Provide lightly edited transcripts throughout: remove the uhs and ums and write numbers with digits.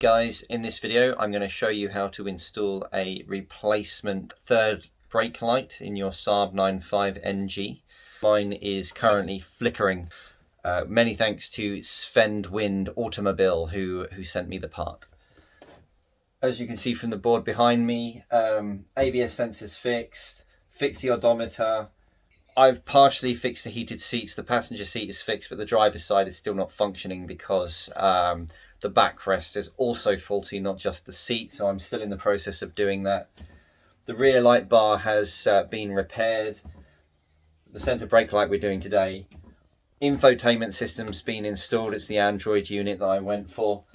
Guys, in this video I'm going to show you how to install a replacement third brake light in your Saab 95NG. Mine is currently flickering. Many thanks to Sven Wind Automobile who sent me the part. As you can see from the board behind me, ABS sensors fixed the odometer. I've partially fixed the heated seats. The passenger seat is fixed, but the driver's side is still not functioning because the backrest is also faulty, not just the seat, so I'm still in the process of doing that. The rear light bar has been repaired. The center brake light we're doing today. Infotainment system's been installed. It's the Android unit that I went for.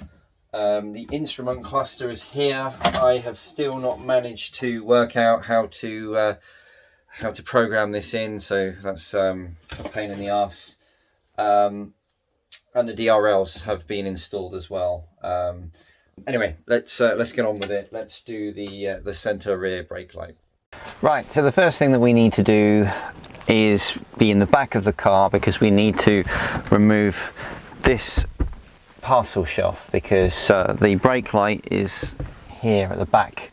The instrument cluster is here. I have still not managed to work out how to program this in, so that's a pain in the ass. And the DRLs have been installed as well. Anyway, let's get on with it. Let's do the center rear brake light. Right, so the first thing that we need to do is be in the back of the car, because we need to remove this parcel shelf, because the brake light is here at the back.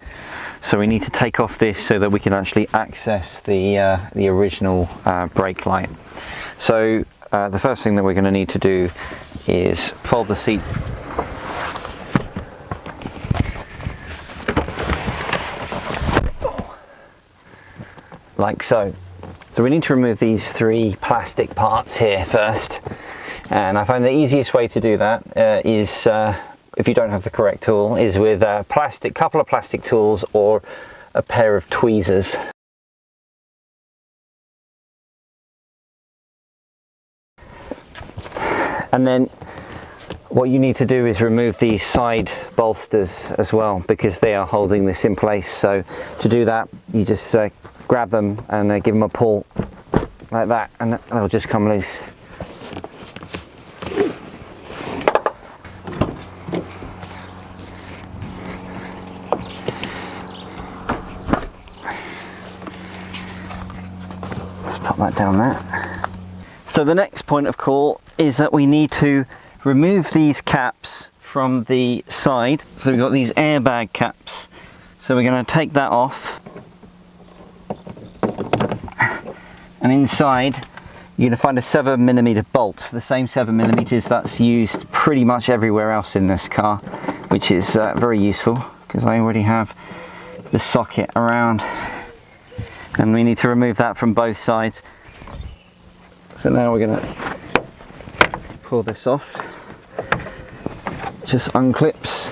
So we need to take off this so that we can actually access the original brake light. So the first thing that we're going to need to do is fold the seat like so. So we need to remove these three plastic parts here first, and I find the easiest way to do that is if you don't have the correct tool, is with a couple of plastic tools or a pair of tweezers. And then what you need to do is remove these side bolsters as well, because they are holding this in place. So to do that, you just grab them and give them a pull like that, and they'll just come loose. Let's pop that down there. So the next point of call is that we need to remove these caps from the side. So we've got these airbag caps. So we're going to take that off. And inside you're going to find a 7mm bolt, the same 7mm that's used pretty much everywhere else in this car, which is very useful because I already have the socket around. And we need to remove that from both sides. So now we're going to pull this off. Just unclips.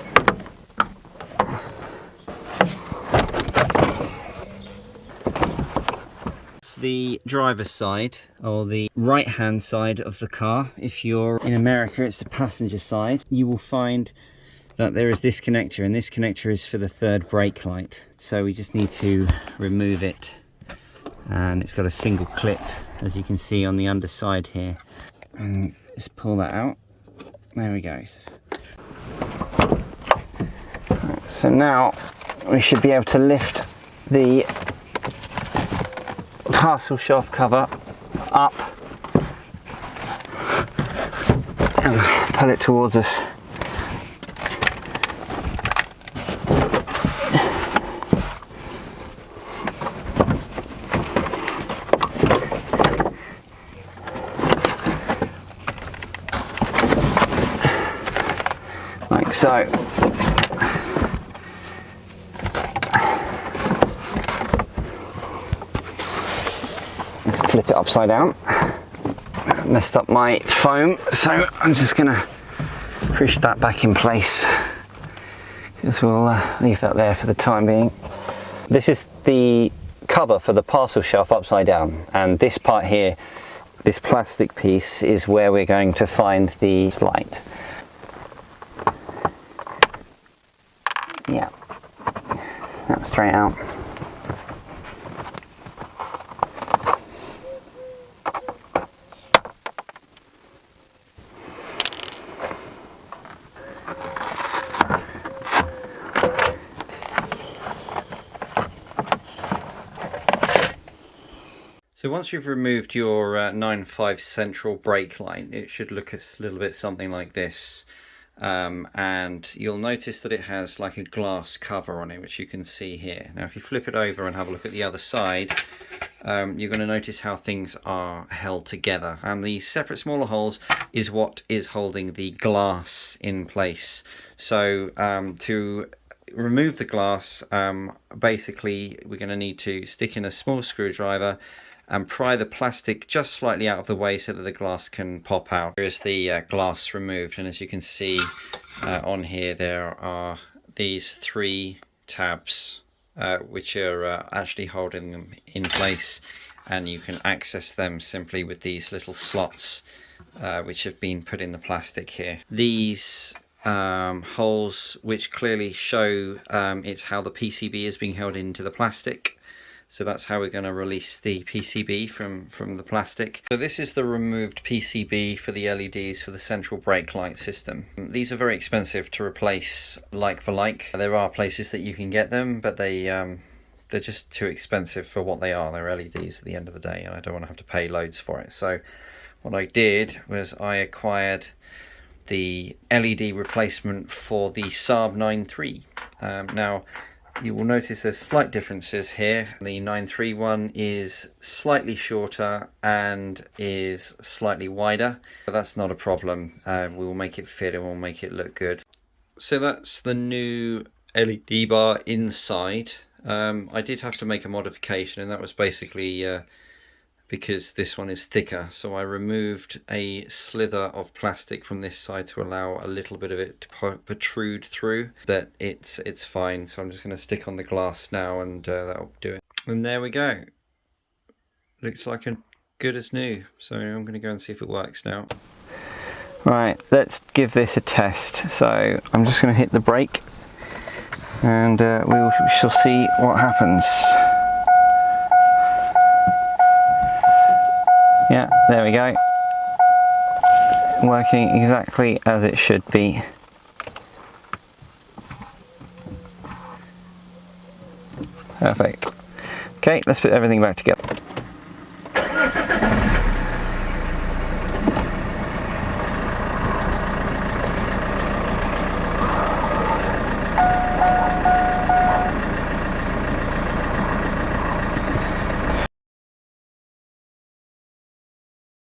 The driver's side, or the right hand side of the car, if you're in America it's the passenger side, you will find that there is this connector, and this connector is for the third brake light. So we just need to remove it, and it's got a single clip, as you can see on the underside here. And just pull that out. There we go. So now we should be able to lift the parcel shelf cover up and pull it towards us. Like so. Let's flip it upside down. Messed up my foam, so I'm just going to push that back in place, because we'll leave that there for the time being. This is the cover for the parcel shelf upside down, and this part here, this plastic piece, is where we're going to find the light. Yeah, snap straight out. So once you've removed your 9.5 central brake line, it should look a little bit something like this. and you'll notice that it has like a glass cover on it, which you can see here. Now if you flip it over and have a look at the other side, you're going to notice how things are held together, and these separate smaller holes is what is holding the glass in place. So to remove the glass, basically we're going to need to stick in a small screwdriver and pry the plastic just slightly out of the way so that the glass can pop out. Here is the glass removed, and as you can see on here, there are these 3 tabs which are actually holding them in place, and you can access them simply with these little slots which have been put in the plastic here. These holes, which clearly show it's how the PCB is being held into the plastic. So that's how we're going to release the PCB from the plastic. So this is the removed PCB for the LEDs for the central brake light system. These are very expensive to replace like for like. There are places that you can get them, but they're just too expensive for what they are. They're LEDs at the end of the day, and I don't want to have to pay loads for it. So what I did was I acquired the LED replacement for the Saab 9.3. Now you will notice there's slight differences here. The 9.3 one is slightly shorter and is slightly wider, but that's not a problem. We will make it fit and we'll make it look good. So that's the new LED bar inside. I did have to make a modification, and that was basically because this one is thicker, so I removed a slither of plastic from this side to allow a little bit of it to protrude through, but it's fine. So I'm just going to stick on the glass now, and that'll do it. And there we go. Looks like as good as new. So I'm going to go and see if it works now. Right, let's give this a test. So I'm just going to hit the brake, and we shall see what happens. Yeah, there we go. Working exactly as it should be. Perfect. Okay, let's put everything back together.